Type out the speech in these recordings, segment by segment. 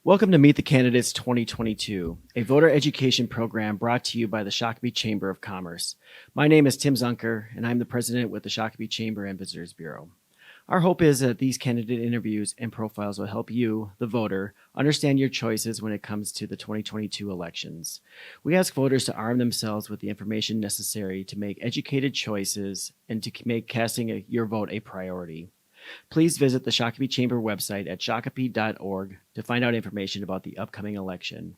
Welcome to Meet the Candidates 2022, a voter education program brought to you by the Shakopee Chamber of Commerce. My name is Tim Zunker, and I'm the president with the Shakopee Chamber and Visitors Bureau. Our hope is that these candidate interviews and profiles will help you, the voter, understand your choices when it comes to the 2022 elections. We ask voters to arm themselves with the information necessary to make educated choices and to make casting your vote a priority. Please visit the Shakopee Chamber website at shakopee.org to find out information about the upcoming election.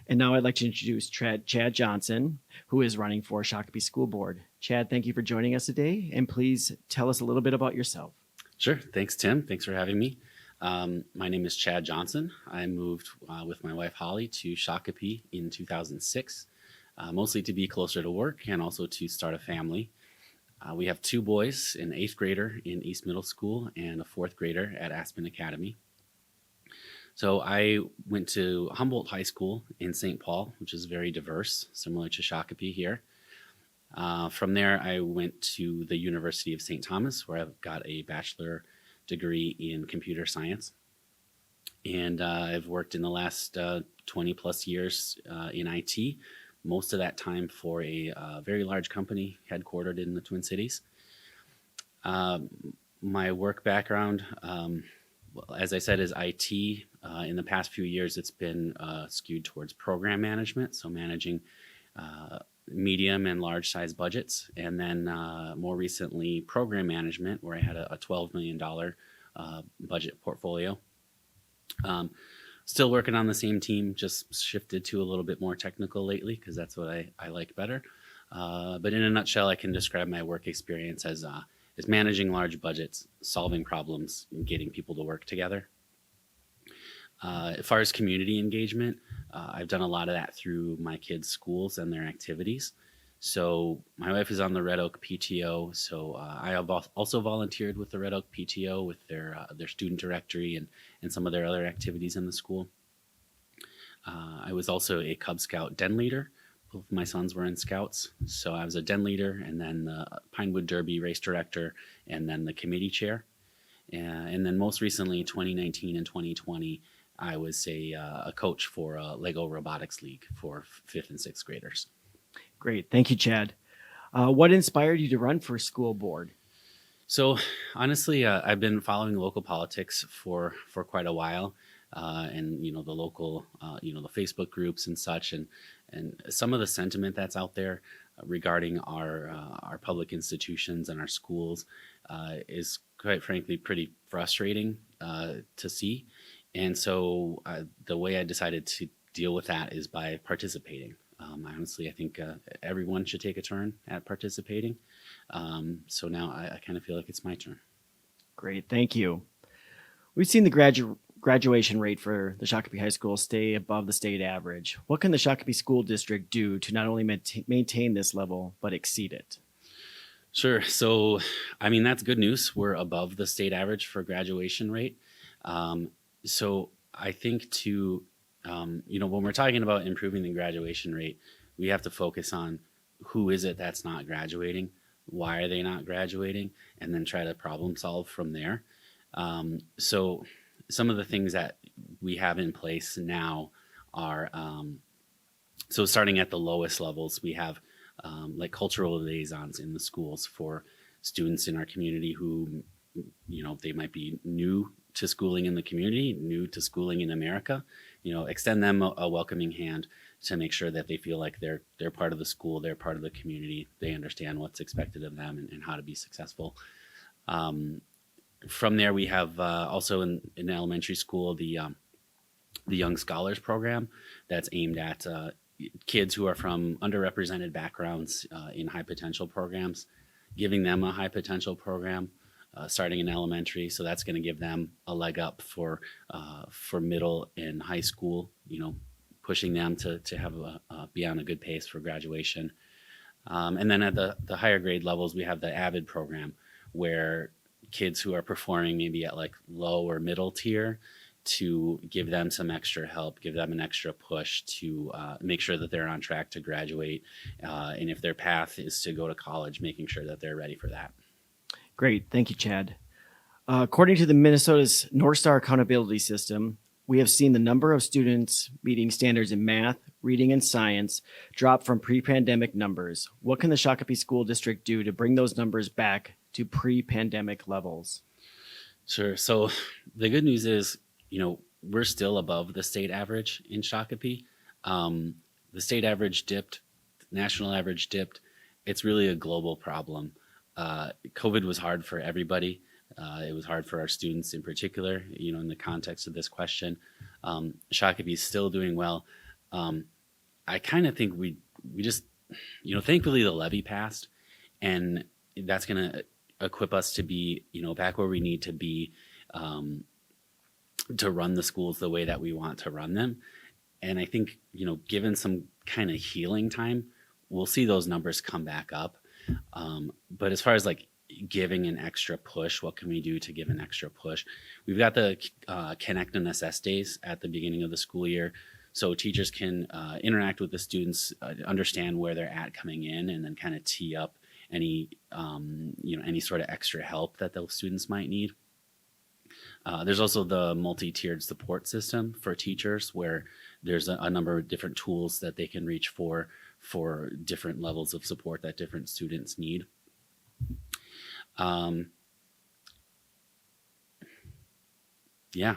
And now I'd like to introduce Chad Johnson, who is running for Shakopee School Board. Chad, thank you for joining us today, and please tell us a little bit about yourself. Sure. Thanks, Tim. Thanks for having me. My name is Chad Johnson. I moved with my wife, Holly, to Shakopee in 2006, mostly to be closer to work and also to start a family. We have two boys, an 8th grader in East Middle School and a 4th grader at Aspen Academy. So I went to Humboldt High School in St. Paul, which is very diverse, similar to Shakopee here. From there, I went to the University of St. Thomas, where I've got a bachelor degree in computer science. And I've worked in the last 20 plus years in IT, most of that time for a very large company headquartered in the Twin Cities. My work background, as I said, is IT. In the past few years, it's been skewed towards program management, so managing medium and large size budgets, and then more recently program management, where I had a $12 million budget portfolio. Still working on the same team, just shifted to a little bit more technical lately because that's what I like better. But in a nutshell, I can describe my work experience as managing large budgets, solving problems, and getting people to work together. As far as community engagement, I've done a lot of that through my kids' schools and their activities. So my wife is on the Red Oak PTO, so I have also volunteered with the Red Oak PTO with their student directory and some of their other activities in the school. I was also a Cub Scout den leader. Both of my sons were in Scouts, so I was a den leader and then the Pinewood Derby race director and then the committee chair. And then most recently, 2019 and 2020, I was a coach for a Lego Robotics League for 5th and 6th graders. Great. Thank you, Chad. What inspired you to run for school board? So honestly, I've been following local politics for quite a while, and the local, the Facebook groups and such, and some of the sentiment that's out there regarding our public institutions and our schools is quite frankly pretty frustrating to see. And so the way I decided to deal with that is by participating. Honestly, I think everyone should take a turn at participating. So now I kind of feel like it's my turn. Great, thank you. We've seen the graduation rate for the Shakopee High School stay above the state average. What can the Shakopee School District do to not only maintain this level, but exceed it? Sure. So, I mean, that's good news. We're above the state average for graduation rate. So I think when we're talking about improving the graduation rate, we have to focus on who is it that's not graduating, why are they not graduating, and then try to problem solve from there. So some of the things that we have in place now are, so starting at the lowest levels, we have like cultural liaisons in the schools for students in our community who, they might be new to schooling in the community, new to schooling in America, extend them a welcoming hand to make sure that they feel like they're part of the school, they're part of the community, they understand what's expected of them and how to be successful. From there, we have also in elementary school the Young Scholars Program that's aimed at kids who are from underrepresented backgrounds in high potential programs, giving them a high potential program. Starting in elementary, so that's going to give them a leg up for middle and high school. Pushing them to have be on a good pace for graduation. And then at the higher grade levels, we have the AVID program, where kids who are performing maybe at like low or middle tier, to give them some extra help, give them an extra push to make sure that they're on track to graduate, and if their path is to go to college, making sure that they're ready for that. Great. Thank you, Chad. According to the Minnesota's North Star Accountability System, we have seen the number of students meeting standards in math, reading, and science drop from pre-pandemic numbers. What can the Shakopee School District do to bring those numbers back to pre-pandemic levels? Sure. So the good news is, we're still above the state average in Shakopee. The state average dipped, national average dipped. It's really a global problem. COVID was hard for everybody. It was hard for our students in particular, in the context of this question. Shakopee is still doing well. I kind of think we just, thankfully the levy passed, and that's going to equip us to be, back where we need to be, to run the schools the way that we want to run them. And I think, given some kind of healing time, we'll see those numbers come back up. But as far as like giving an extra push, what can we do to give an extra push? We've got the Connect and Assess days at the beginning of the school year. So teachers can interact with the students, understand where they're at coming in, and then kind of tee up any sort of extra help that those students might need. There's also the multi-tiered support system for teachers, where there's a number of different tools that they can reach for different levels of support that different students need.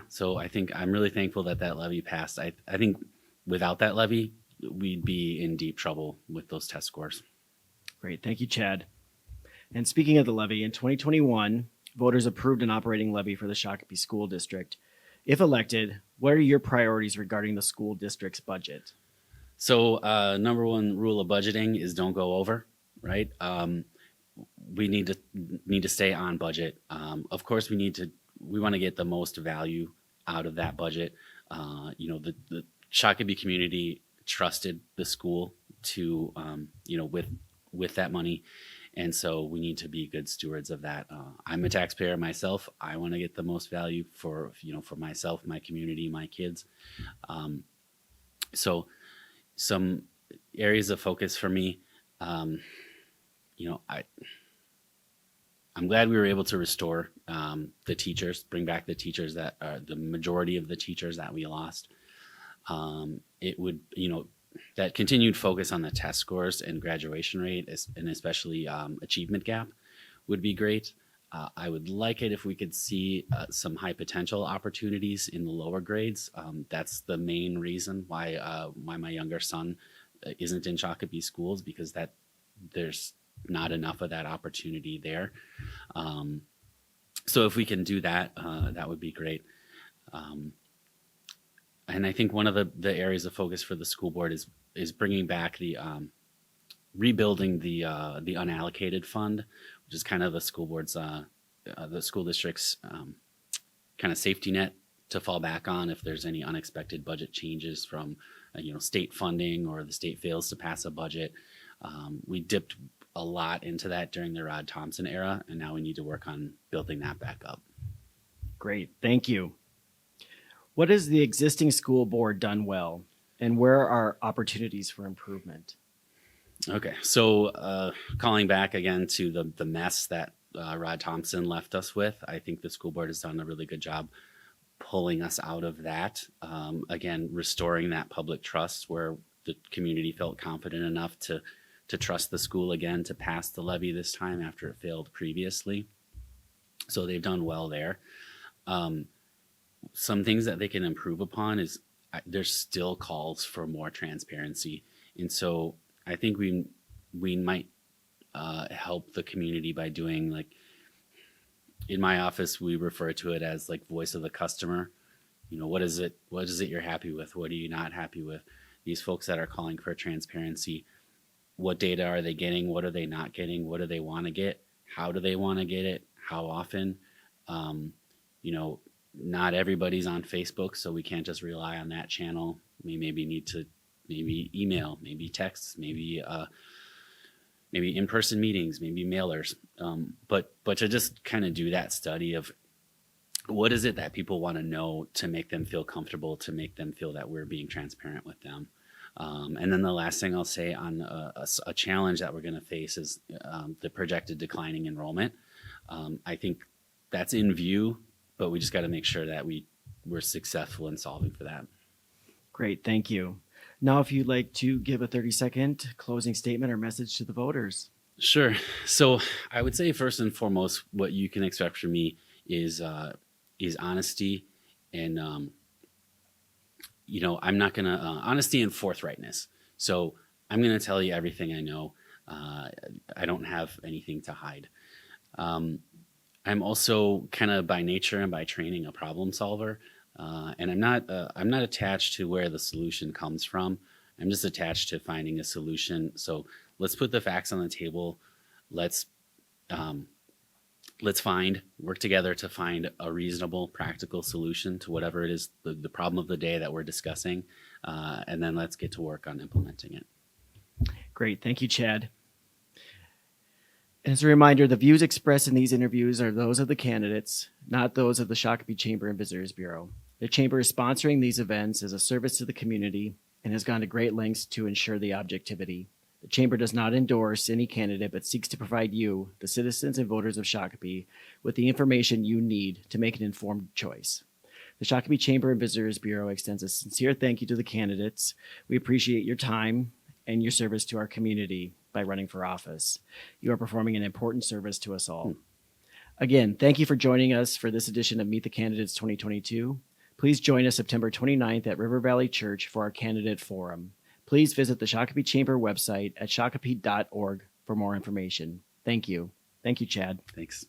So I think I'm really thankful that levy passed. I think without that levy, we'd be in deep trouble with those test scores. Great. Thank you, Chad. And speaking of the levy, in 2021, voters approved an operating levy for the Shakopee School District. If elected, what are your priorities regarding the school district's budget? So number one rule of budgeting is don't go over, right? We need to stay on budget. Of course, we want to get the most value out of that budget. The Shakopee community trusted the school to, with that money. And so we need to be good stewards of that. I'm a taxpayer myself. I want to get the most value for myself, my community, my kids. So some areas of focus for me, I'm glad we were able to restore the teachers, bring back the teachers that are the majority of the teachers that we lost. It would, that continued focus on the test scores and graduation rate, and especially achievement gap, would be great. I would like it if we could see some high potential opportunities in the lower grades. That's the main reason why my younger son isn't in Shakopee schools, because there's not enough of that opportunity there. So if we can do that, that would be great. And I think one of the areas of focus for the school board is bringing back the rebuilding the unallocated fund, which is kind of the school board's the school district's kind of safety net to fall back on if there's any unexpected budget changes from state funding, or the state fails to pass a budget. We dipped a lot into that during the Rod Thompson era, and now we need to work on building that back up. Great, thank you. What has the existing school board done well, and where are opportunities for improvement? Okay, so calling back again to the mess that Rod Thompson left us with, I think the school board has done a really good job pulling us out of that. Again, restoring that public trust where the community felt confident enough to trust the school again to pass the levy this time after it failed previously. So they've done well there. Some things that they can improve upon is there's still calls for more transparency. And so I think we might help the community by doing, like, in my office, we refer to it as like voice of the customer. What is it you're happy with? What are you not happy with? These folks that are calling for transparency, what data are they getting? What are they not getting? What do they want to get? How do they want to get it? How often? Not everybody's on Facebook, so we can't just rely on that channel. We maybe need to email, maybe texts, maybe in-person meetings, maybe mailers. But to just kind of do that study of what is it that people want to know to make them feel comfortable, to make them feel that we're being transparent with them. And then the last thing I'll say on a challenge that we're going to face is the projected declining enrollment. I think that's in view, but we just got to make sure that we we're successful in solving for that. Great, thank you. Now, if you'd like to give a 30-second closing statement or message to the voters. Sure. So I would say first and foremost, what you can expect from me is honesty and I'm not gonna honesty and forthrightness. So I'm gonna tell you everything I know. I don't have anything to hide. I'm also kind of by nature and by training a problem solver, and I'm not attached to where the solution comes from. I'm just attached to finding a solution. So let's put the facts on the table. Let's work together to find a reasonable, practical solution to whatever it is, the problem of the day that we're discussing, and then let's get to work on implementing it. Great, thank you, Chad. As a reminder, the views expressed in these interviews are those of the candidates, not those of the Shakopee Chamber and Visitors Bureau. The Chamber is sponsoring these events as a service to the community and has gone to great lengths to ensure the objectivity. The Chamber does not endorse any candidate, but seeks to provide you, the citizens and voters of Shakopee, with the information you need to make an informed choice. The Shakopee Chamber and Visitors Bureau extends a sincere thank you to the candidates. We appreciate your time and your service to our community by running for office. You are performing an important service to us all. Again, thank you for joining us for this edition of Meet the Candidates 2022. Please join us September 29th at River Valley Church for our candidate forum. Please visit the Shakopee Chamber website at shakopee.org for more information. Thank you. Thank you, Chad. Thanks.